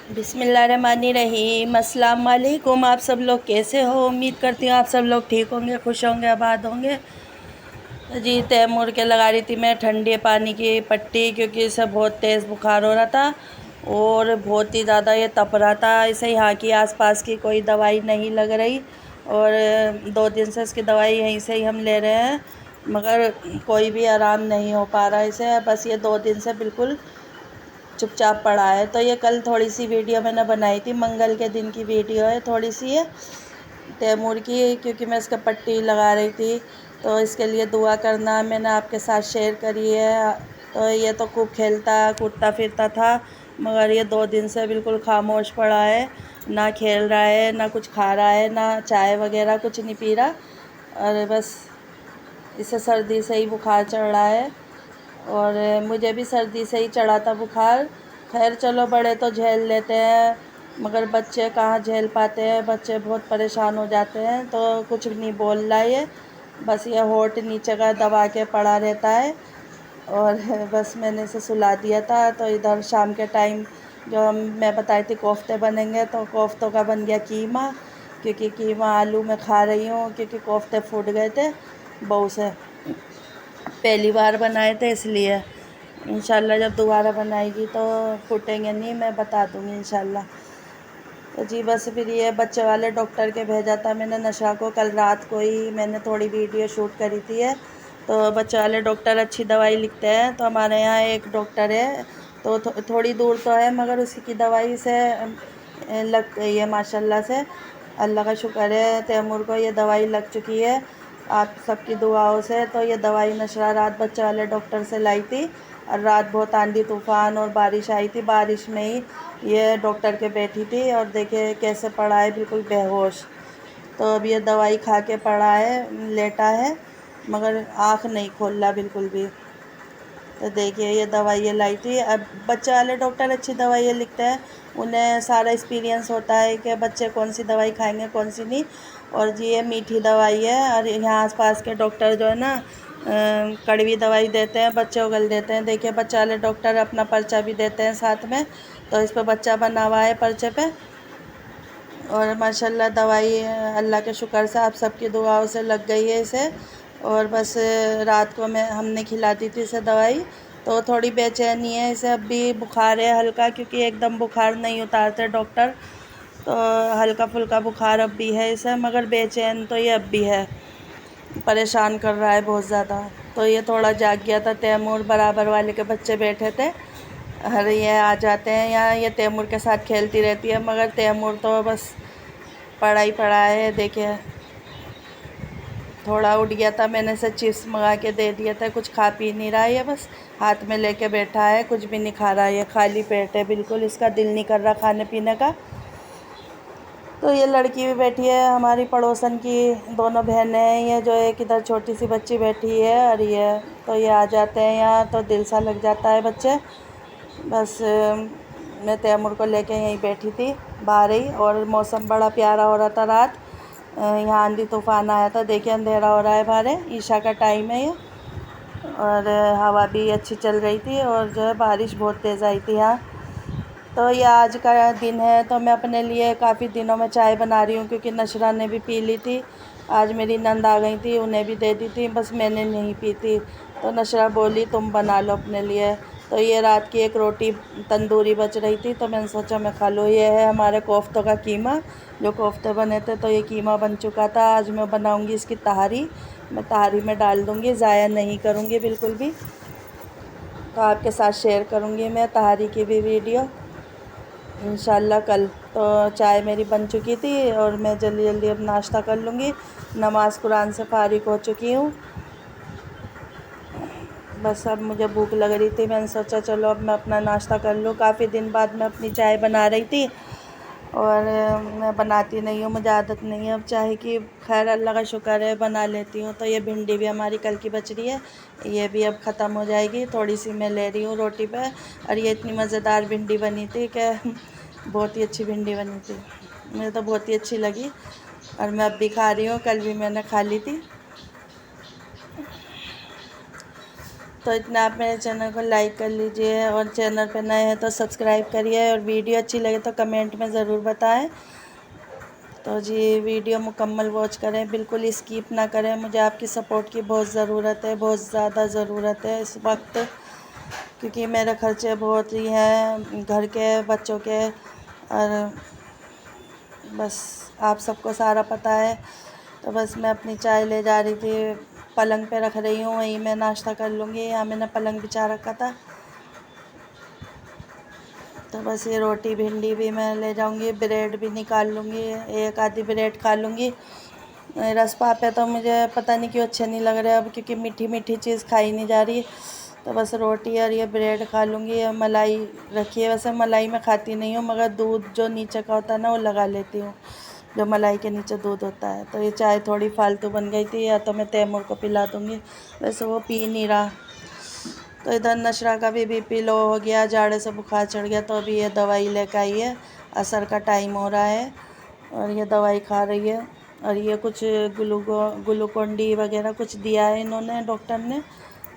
बिस्मिल्लाहिर्रहमानिर्रहीम। अस्सलाम वालेकुम। आप सब लोग कैसे हो? उम्मीद करती हूँ आप सब लोग ठीक होंगे, खुश होंगे, आबाद होंगे। जी तैमूर के लगा रही थी मैं ठंडे पानी की पट्टी, क्योंकि इसे बहुत तेज़ बुखार हो रहा था और बहुत ही ज़्यादा ये तप रहा था। इसे यहाँ की आसपास की कोई दवाई नहीं लग रही और 2 दिन से इसकी दवाई यहीं से ही हम ले रहे हैं, मगर कोई भी आराम नहीं हो पा रहा इसे। बस ये 2 दिन से बिल्कुल चुपचाप पड़ा है। तो ये कल थोड़ी सी वीडियो मैंने बनाई थी, मंगल के दिन की वीडियो है थोड़ी सी है तैमूर की, क्योंकि मैं इसका पट्टी लगा रही थी तो इसके लिए दुआ करना मैंने आपके साथ शेयर करी है। तो ये तो खूब खेलता कूदता फिरता था, मगर ये 2 दिन से बिल्कुल खामोश पड़ा है, ना खेल रहा है, ना कुछ खा रहा है, ना चाय वगैरह कुछ नहीं पी रहा, और बस इसे सर्दी से ही बुखार चढ़ रहा है। और मुझे भी सर्दी से ही चढ़ा था बुखार। खैर चलो, बड़े तो झेल लेते हैं, मगर बच्चे कहाँ झेल पाते हैं, बच्चे बहुत परेशान हो जाते हैं। तो कुछ नहीं बोल रहा ये, बस ये होठ नीचे का दबा के पड़ा रहता है। और बस मैंने इसे सुला दिया था। तो इधर शाम के टाइम जो मैं बताई थी कोफ्ते बनेंगे, तो कोफ्तों का बन गया कीमा, क्योंकि कीमा आलू में खा रही हूँ, क्योंकि कोफ्ते फूट गए थे बहू से, पहली बार बनाए थे इसलिए। इंशाल्लाह जब दोबारा बनाएगी तो फूटेंगे नहीं, मैं बता दूँगी इंशाल्लाह। तो जी बस फिर ये बच्चे वाले डॉक्टर के भेजा था मैंने नशा को, कल रात को ही मैंने थोड़ी वीडियो शूट करी थी है। तो बच्चे वाले डॉक्टर अच्छी दवाई लिखते हैं, तो हमारे यहाँ एक डॉक्टर है, तो थोड़ी दूर तो है, मगर उसी की दवाई से लग गई है माशाल्लाह से। अल्लाह का शुक्र है, तैमूर को ये दवाई लग चुकी है आप सबकी दुआओं से। तो ये दवाई नशरा रात बच्चे वाले डॉक्टर से लाई थी, और रात बहुत आंधी तूफ़ान और बारिश आई थी, बारिश में ही ये डॉक्टर के बैठी थी, और देखे कैसे पड़ा है बिल्कुल बेहोश। तो अब ये दवाई खा के पड़ा है, लेटा है, मगर आँख नहीं खोल रहा बिल्कुल भी। तो देखिए ये दवाई लाई थी। अब बच्चे वाले डॉक्टर अच्छी दवाई लिखते हैं, उन्हें सारा एक्सपीरियंस होता है कि बच्चे कौन सी दवाई खाएंगे कौन सी नहीं। और जी ये मीठी दवाई है, और यहाँ आसपास के डॉक्टर जो है ना कड़वी दवाई देते हैं, बच्चे उगल देते हैं। देखिए बच्चे वाले डॉक्टर अपना पर्चा भी देते हैं साथ में, तो इस पर बच्चा बना हुआ है पर्चे पे। और माशाल्लाह दवाई अल्लाह के शुक्र से आप सबकी दुआओं से लग गई है इसे। और बस रात को हमने खिला दी थी इसे दवाई, तो थोड़ी बेचैनी है इसे, अब भी बुखार है हल्का, क्योंकि एकदम बुखार नहीं उतारते डॉक्टर, तो हल्का फुल्का बुखार अब भी है इसे, मगर बेचैन तो ये अब भी है, परेशान कर रहा है बहुत ज़्यादा। तो ये थोड़ा जाग गया था तैमूर, बराबर वाले के बच्चे बैठे थे, अरे ये आ जाते हैं यहाँ, ये तैमूर के साथ खेलती रहती है, मगर तैमूर तो बस पड़ा ही पड़ा है। देखिए थोड़ा उठ गया था, मैंने इसे चिप्स मंगा के दे दिया था, कुछ खा पी नहीं रहा है, ये बस हाथ में लेके बैठा है, कुछ भी नहीं खा रहा है, ये खाली पेट है बिल्कुल, इसका दिल नहीं कर रहा खाने पीने का। तो ये लड़की भी बैठी है हमारी पड़ोसन की, दोनों बहनें हैं, ये जो एक इधर छोटी सी बच्ची बैठी है, और ये तो ये आ जाते हैं यहाँ, तो दिल सा लग जाता है बच्चे। बस मैं तैमूर को लेके यहीं बैठी थी बाहर ही, और मौसम बड़ा प्यारा हो रहा था रात, यहाँ आंधी तूफ़ान आया था। देखिए अंधेरा हो रहा है बाहर, ईशा का टाइम है ये, और हवा भी अच्छी चल रही थी, और जो है बारिश बहुत तेज़ आई थी यहाँ। तो ये आज का दिन है, तो मैं अपने लिए काफ़ी दिनों में चाय बना रही हूँ, क्योंकि नशरा ने भी पी ली थी, आज मेरी नंद आ गई थी, उन्हें भी दे दी थी, बस मैंने नहीं पी थी। तो नशरा बोली तुम बना लो अपने लिए। तो ये रात की एक रोटी तंदूरी बच रही थी, तो मैंने सोचा मैं खा लूँ। ये है हमारे कोफ्तों का कीमा, जो कोफ्ते बने थे, तो ये कीमा बन चुका था। आज मैं बनाऊँगी इसकी तहारी, मैं तहारी में डाल दूँगी, ज़ाया नहीं करूँगी बिल्कुल भी। तो आपके साथ शेयर करूँगी मैं तहारी की भी वीडियो इंशाल्लाह कल। तो चाय मेरी बन चुकी थी, और मैं जल्दी जल्दी अब नाश्ता कर लूँगी, नमाज़ कुरान से फ़ारिग हो चुकी हूँ। बस अब मुझे भूख लग रही थी, मैंने सोचा चलो अब मैं अपना नाश्ता कर लूँ। काफ़ी दिन बाद मैं अपनी चाय बना रही थी, और मैं बनाती नहीं हूँ, मुझे आदत नहीं है अब चाय की। खैर अल्लाह का शुक्र है बना लेती हूँ। तो ये भिंडी भी हमारी कल की बच रही है, ये भी अब ख़त्म हो जाएगी, थोड़ी सी मैं ले रही हूँ रोटी पे। और ये इतनी मज़ेदार भिंडी बनी थी कि बहुत ही अच्छी भिंडी बनी थी, मुझे तो बहुत ही अच्छी लगी, और मैं अब भी खा रही हूँ, कल भी मैंने खा ली थी। तो इतना आप मेरे चैनल को लाइक कर लीजिए, और चैनल पे नए हैं तो सब्सक्राइब करिए, और वीडियो अच्छी लगे तो कमेंट में ज़रूर बताएं। तो जी वीडियो मुकम्मल वॉच करें, बिल्कुल स्किप ना करें। मुझे आपकी सपोर्ट की बहुत ज़रूरत है, बहुत ज़्यादा ज़रूरत है इस वक्त, क्योंकि मेरे खर्चे बहुत ही हैं घर के, बच्चों के, और बस आप सबको सारा पता है। तो बस मैं अपनी चाय ले जा रही थी, पलंग पे रख रही हूँ, वहीं मैं नाश्ता कर लूँगी। यहाँ मैंने पलंग बिछा रखा था। तो बस ये रोटी भिंडी भी मैं ले जाऊँगी, ब्रेड भी निकाल लूँगी, एक आधी ब्रेड खा लूँगी। रसपा पे तो मुझे पता नहीं क्यों अच्छे नहीं लग रहे अब, क्योंकि मीठी मीठी चीज़ खाई नहीं जा रही। तो बस रोटी और ये ब्रेड खा लूँगी। मलाई रखी है, वैसे मलाई मैं खाती नहीं हूँ, मगर दूध जो नीचे का होता है ना वो लगा लेती हूँ, जो मलाई के नीचे दूध होता है। तो ये चाय थोड़ी फालतू बन गई थी, या तो मैं तैमूर को पिला दूँगी, वैसे वो पी नहीं रहा। तो इधर नशरा का भी बीपी लो हो गया, जाड़े से बुखार चढ़ गया, तो अभी ये दवाई लेकर आई है, असर का टाइम हो रहा है, और ये दवाई खा रही है। और ये कुछ ग्लूकोन डी वगैरह कुछ दिया है इन्होंने, डॉक्टर ने,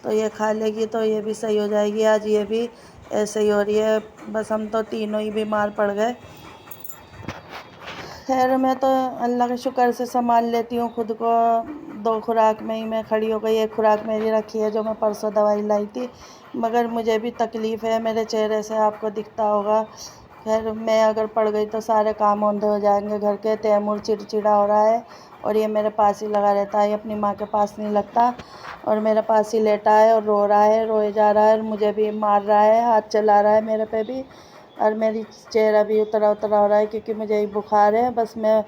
तो ये खा लेगी तो ये भी सही हो जाएगी। आज ये भी ऐसे ही हो रही है, बस हम तो तीनों ही बीमार पड़ गए। खैर मैं तो अल्लाह के शुक्र से संभाल लेती हूँ खुद को, 2 खुराक में ही मैं खड़ी हो गई। एक खुराक मेरी रखी है जो मैं परसों दवाई लाई थी, मगर मुझे भी तकलीफ़ है, मेरे चेहरे से आपको दिखता होगा। खैर मैं अगर पड़ गई तो सारे काम औंधे हो जाएंगे घर के। तैमूर चिड़चिड़ा हो रहा है, और ये मेरे पास ही लगा रहता है, ये अपनी माँ के पास नहीं लगता, और मेरे पास ही लेटा है और रो रहा है, रोए जा रहा है, और मुझे भी मार रहा है, हाथ चला रहा है मेरे पे भी, और मेरी चेहरा भी उतरा उतरा हो रहा है, क्योंकि मुझे ही बुखार है। बस मैं,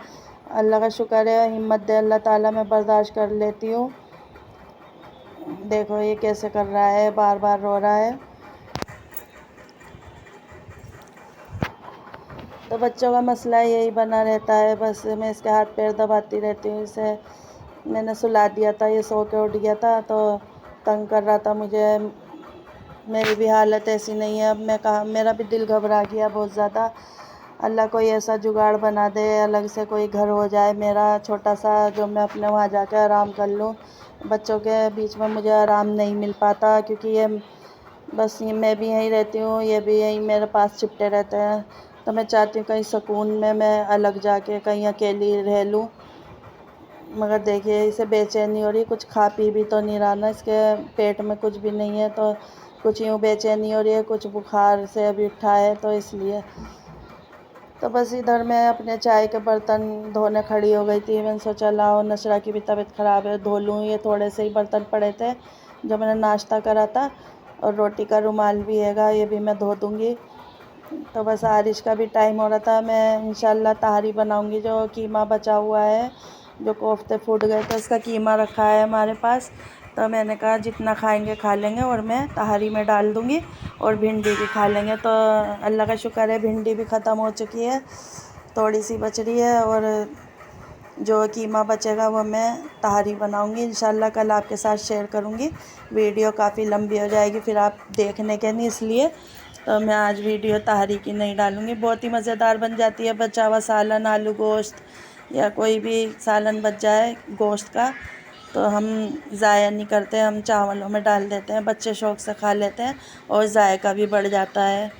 अल्लाह का शुक्र है, हिम्मत दे अल्लाह ताला, मैं बर्दाश्त कर लेती हूँ। देखो ये कैसे कर रहा है, बार बार रो रहा है। तो बच्चों का मसला यही बना रहता है, बस मैं इसके हाथ पैर दबाती रहती हूँ। इसे मैंने सुला दिया था, ये सो के उठ गया था, तो तंग कर रहा था मुझे। मेरी भी हालत ऐसी नहीं है, अब मैं कहा, मेरा भी दिल घबरा गया बहुत ज़्यादा। अल्लाह कोई ऐसा जुगाड़ बना दे, अलग से कोई घर हो जाए मेरा छोटा सा, जो मैं अपने वहाँ जाकर आराम कर लूँ। बच्चों के बीच में मुझे आराम नहीं मिल पाता, क्योंकि ये बस, ये मैं भी यहीं रहती हूँ, ये भी यहीं मेरे पास चिपटे रहते हैं। तो मैं चाहती हूँ कहीं सुकून में मैं अलग जाके कहीं अकेली रह लूँ, मगर देखिए इसे बेचैनी हो रही, कुछ खा पी भी तो नहीं रहा ना, इसके पेट में कुछ भी नहीं है, तो कुछ यूँ बेचैनी हो रही है, कुछ बुखार से अभी उठा है, तो इसलिए। तो बस इधर मैं अपने चाय के बर्तन धोने खड़ी हो गई थी। मैंने सोचा लाओ, नशरा की भी तबीयत ख़राब है, धो लूँ। ये थोड़े से ही बर्तन पड़े थे जो मैंने नाश्ता करा था, और रोटी का रुमाल भी हैगा, ये भी मैं धो दूँगी। तो बस आरिश का भी टाइम हो रहा था, मैं इंशाल्लाह तहारी बनाऊँगी। जो कीमा बचा हुआ है, जो कोफ्ते फूट गए थे, उसका कीमा रखा है हमारे पास, तो मैंने कहा जितना खाएंगे खा लेंगे, और मैं तहारी में डाल दूँगी, और भिंडी भी खा लेंगे। तो अल्लाह का शुक्र है, भिंडी भी ख़त्म हो चुकी है, थोड़ी सी बच रही है, और जो कीमा बचेगा वो मैं तहारी बनाऊँगी इंशाल्लाह। कल आपके साथ शेयर करूँगी। वीडियो काफ़ी लंबी हो जाएगी, फिर आप देखने के नहीं, इसलिए तो मैं आज वीडियो तहारी की नहीं डालूँगी। बहुत ही मज़ेदार बन जाती है, बचा हुआ सालन, आलू गोश्त या कोई भी सालन बच जाए गोश्त का, तो हम ज़ाया नहीं करते, हम चावलों में डाल देते हैं, बच्चे शौक़ से खा लेते हैं, और जायका भी बढ़ जाता है।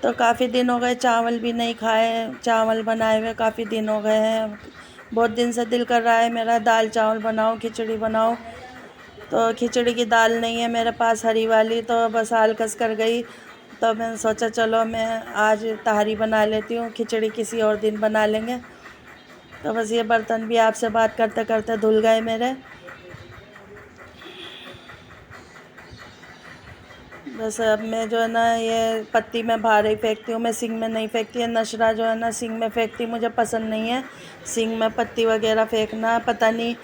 तो काफ़ी दिन हो गए चावल भी नहीं खाए, चावल बनाए हुए काफ़ी दिन हो गए हैं। बहुत दिन से दिल कर रहा है मेरा, दाल चावल बनाओ, खिचड़ी बनाओ, तो खिचड़ी की दाल नहीं है मेरे पास हरी वाली, तो बस आलकस कर गई। तो मैंने सोचा चलो मैं आज तहारी बना लेती हूँ, खिचड़ी किसी और दिन बना लेंगे। तो बस ये बर्तन भी आपसे बात करते करते धुल गए मेरे। बस अब मैं जो है ना, ये पत्ती में बाहर ही फेंकती हूँ, मैं सिंक में नहीं फेंकती है। नशरा जो है ना सिंक में फेंकती, मुझे पसंद नहीं है सिंक में पत्ती वगैरह फेंकना, पता नहीं,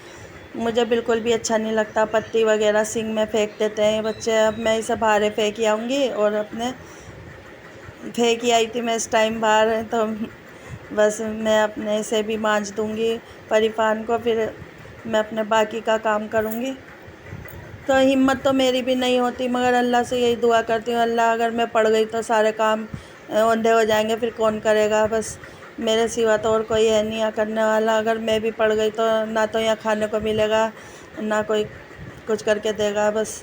मुझे बिल्कुल भी अच्छा नहीं लगता। पत्ती वगैरह सिंक में फेंक देते हैं बच्चे। अब मैं इसे बाहर ही फेंक आऊँगी, और अपने फेंक ही आई थी मैं इस टाइम बाहर, तो बस मैं अपने से भी मांज दूँगी परिफान को, फिर मैं अपने बाकी का काम करूँगी। तो हिम्मत तो मेरी भी नहीं होती, मगर अल्लाह से यही दुआ करती हूँ, अल्लाह अगर मैं पड़ गई तो सारे काम औंधे हो जाएंगे, फिर कौन करेगा। बस मेरे सिवा तो और कोई है नहीं यहाँ करने वाला। अगर मैं भी पड़ गई तो ना तो यहाँ खाने को मिलेगा, ना कोई कुछ करके देगा। बस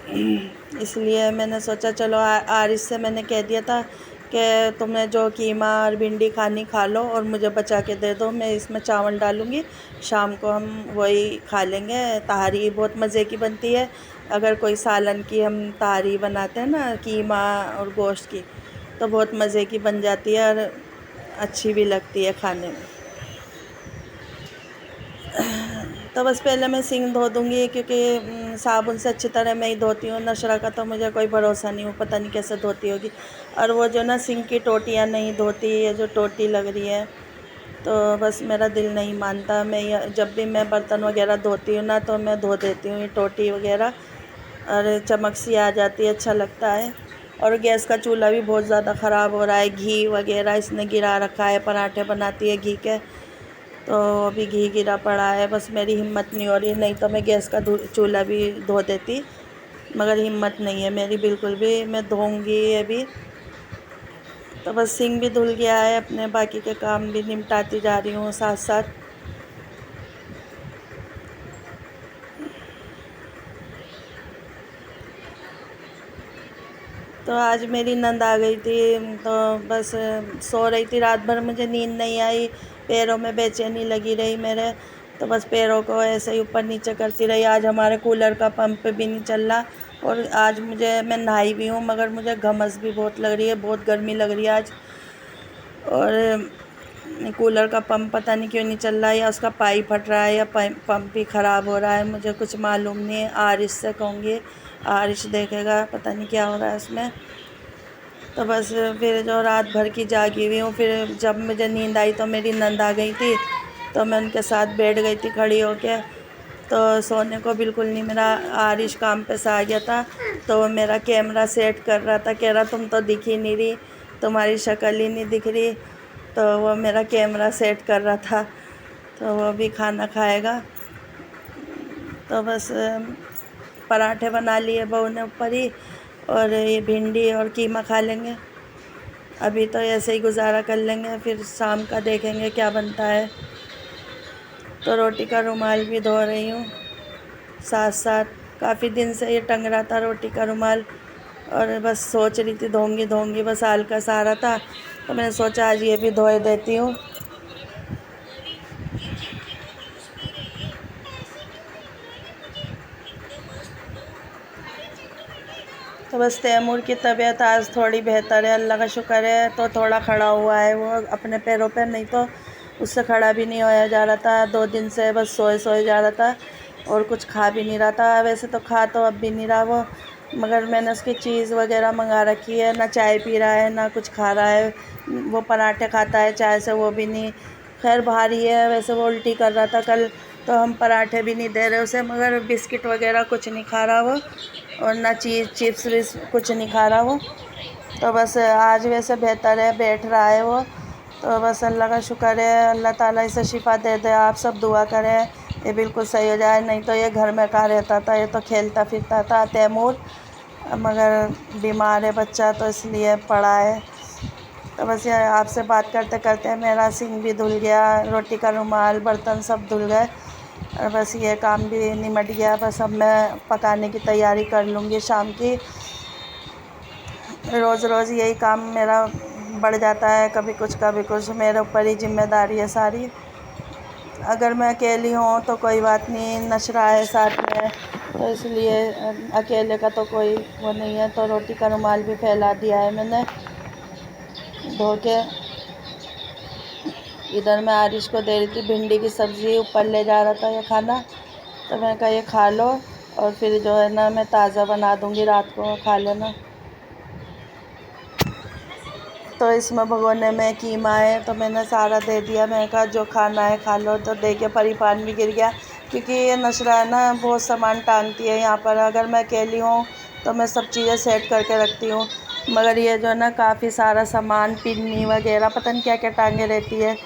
इसलिए मैंने सोचा चलो आरिश से मैंने कह दिया था कि तुम्हें जो कीमा और भिंडी खानी खा लो और मुझे बचा के दे दो, मैं इसमें चावल डालूँगी, शाम को हम वही खा लेंगे। तहारी बहुत मज़े की बनती है। अगर कोई सालन की हम तहारी बनाते हैं ना, कीमा और गोश्त की, तो बहुत मज़े की बन जाती है और अच्छी भी लगती है खाने में। तो बस पहले मैं सिंग धो दूँगी, क्योंकि साबुन से अच्छी तरह मैं ही धोती हूँ। नशरा का तो मुझे कोई भरोसा नहीं, वो पता नहीं कैसे धोती होगी। और वो जो ना सिंक की टोटियाँ नहीं धोती, ये जो टोटी लग रही है, तो बस मेरा दिल नहीं मानता। मैं जब भी मैं बर्तन वगैरह धोती हूँ ना, तो मैं धो देती हूँ ये टोटी वगैरह, और चमक सी आ जाती है, अच्छा लगता है। और गैस का चूल्हा भी बहुत ज़्यादा ख़राब हो रहा है, घी वगैरह इसने गिरा रखा है। पराठे बनाती है घी के, तो अभी घी गिरा पड़ा है। बस मेरी हिम्मत नहीं हो रही, नहीं तो मैं गैस का चूल्हा भी धो देती, मगर हिम्मत नहीं है मेरी बिल्कुल भी। मैं धोऊंगी अभी। तो बस सिंक भी धुल गया है, अपने बाकी के काम भी निपटाती जा रही हूँ साथ साथ। तो आज मेरी नंद आ गई थी, तो बस सो रही थी रात भर, मुझे नींद नहीं आई, पैरों में बेचैनी लगी रही मेरे। तो बस पैरों को ऐसे ही ऊपर नीचे करती रही। आज हमारे कूलर का पंप भी नहीं चल रहा, और आज मैं नहाई भी हूँ, मगर मुझे घमस भी बहुत लग रही है, बहुत गर्मी लग रही है आज। और कूलर का पंप पता नहीं क्यों नहीं चल रहा है, या उसका पाइप फट रहा है, या पंप भी ख़राब हो रहा है, मुझे कुछ मालूम नहीं है। आरिश से कहूँगी, आरिश देखेगा पता नहीं क्या हो रहा है उसमें। तो बस फिर जो रात भर की जागी हुई हूँ, फिर जब मुझे नींद आई तो मेरी नंद आ गई थी, तो मैं उनके साथ बैठ गई थी खड़ी होके। तो सोने को बिल्कुल नहीं मेरा। आरिश काम पे से आ गया था, तो वो मेरा कैमरा सेट कर रहा था, कह रहा तुम तो दिख ही नहीं रही, तुम्हारी शक्ल ही नहीं दिख रही। तो वो मेरा कैमरा सेट कर रहा था, तो वो भी खाना खाएगा। तो बस पराठे बना लिए बहू ने ऊपर ही, और ये भिंडी और कीमा खा लेंगे। अभी तो ऐसे ही गुजारा कर लेंगे, फिर शाम का देखेंगे क्या बनता है। तो रोटी का रुमाल भी धो रही हूँ साथ साथ। काफ़ी दिन से ये टंग रहा था रोटी का रुमाल, और बस सोच रही थी धोंगी, बस आलकस आ रहा था, तो मैंने सोचा आज ये भी धोए देती हूँ। तो बस तैमूर की तबीयत आज थोड़ी बेहतर है, अल्लाह का शुक्र है। तो थोड़ा खड़ा हुआ है वो अपने पैरों पर, नहीं तो उससे खड़ा भी नहीं होया जा रहा था। 2 दिन से बस सोए जा रहा था, और कुछ खा भी नहीं रहा था। वैसे तो खा तो अब भी नहीं रहा वो, मगर मैंने उसकी चीज़ वगैरह मंगा रखी है, ना चाय पी रहा है ना कुछ खा रहा है। वो पराठे खाता है चाय से, वो भी नहीं। खैर भारी है, वैसे वो उल्टी कर रहा था कल, तो हम पराठे भी नहीं दे रहे उसे, मगर बिस्किट वगैरह कुछ नहीं खा रहा वो, और ना चिप्स विप्स कुछ नहीं खा रहा वो। तो बस आज वैसे बेहतर है, बैठ रहा है वो। तो बस अल्लाह का शुक्र है, अल्लाह ताला इसे शिफ़ा दे दे। आप सब दुआ करें ये बिल्कुल सही हो जाए, नहीं तो ये घर में कहाँ रहता था, ये तो खेलता फिरता था तैमूर, मगर बीमार है बच्चा, तो इसलिए पड़ा है। तो बस ये आपसे बात करते करते मेरा सिंक भी धुल गया, रोटी का रुमाल, बर्तन सब धुल गए, और बस ये काम भी निमट गया। बस अब मैं पकाने की तैयारी कर लूँगी शाम की। रोज़ रोज़ यही काम मेरा बढ़ जाता है, कभी कुछ मेरे ऊपर ही जिम्मेदारी है सारी। अगर मैं अकेली हूँ तो कोई बात नहीं, नशरा है साथ में, तो इसलिए अकेले का तो कोई वो नहीं है। तो रोटी का रुमाल भी फैला दिया है मैंने धो के। इधर मैं आरिश को दे रही थी भिंडी की सब्ज़ी, ऊपर ले जा रहा था ये खाना, तो मैं कहा ये खा लो, और फिर जो है ना मैं ताज़ा बना दूँगी, रात को खा लेना। तो इसमें भगोने में कीमा है, तो मैंने सारा दे दिया। मैंने कहा जो खाना है खा लो, तो दे के परी पान भी गिर गया, क्योंकि ये नशरा है ना बहुत सामान टांगती है यहाँ पर। अगर मैं अकेली हूँ तो मैं सब चीज़ें सेट करके रखती हूँ, मगर ये जो है ना काफ़ी सारा सामान, पिन्नी वगैरह पता नहीं क्या क्या टांगे रहती है,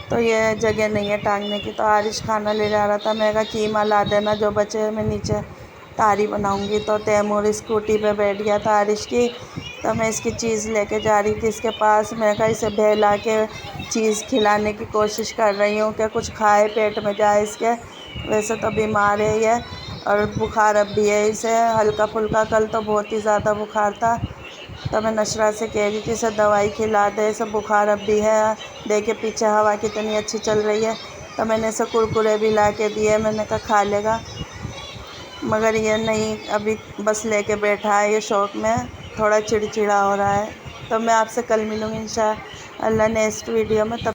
तो ये जगह नहीं है टांगने की। तो आरिश खाना ले जा रहा था, मैं कहा कीमा ला देना जो बचे, मैं नीचे तारी बनाऊंगी। तो तैमूर स्कूटी पे बैठ गया था आरिश की, तो मैं इसकी चीज़ लेके जा रही थी इसके पास। मैं कहा इसे बहला के चीज़ खिलाने की कोशिश कर रही हूँ कि कुछ खाए, पेट में जाए इसके, वैसे तो बीमार है ये। और बुखार अब भी है इसे, हल्का फुल्का। कल तो बहुत ही ज़्यादा बुखार था, तो मैं नशरा से कह रही थी इसे दवाई खिला दे, इसे बुखार अब भी है। देखे पीछे हवा कितनी अच्छी चल रही है, तो मैंने इसे कुरकुरे भी ला के दिए, मैंने कहा खा लेगा, मगर ये नहीं, अभी बस लेके बैठा है, ये शौक़ में थोड़ा चिड़चिड़ा हो रहा है। तो मैं आपसे कल मिलूँगी इंशाअल्लाह नेक्स्ट वीडियो में। तब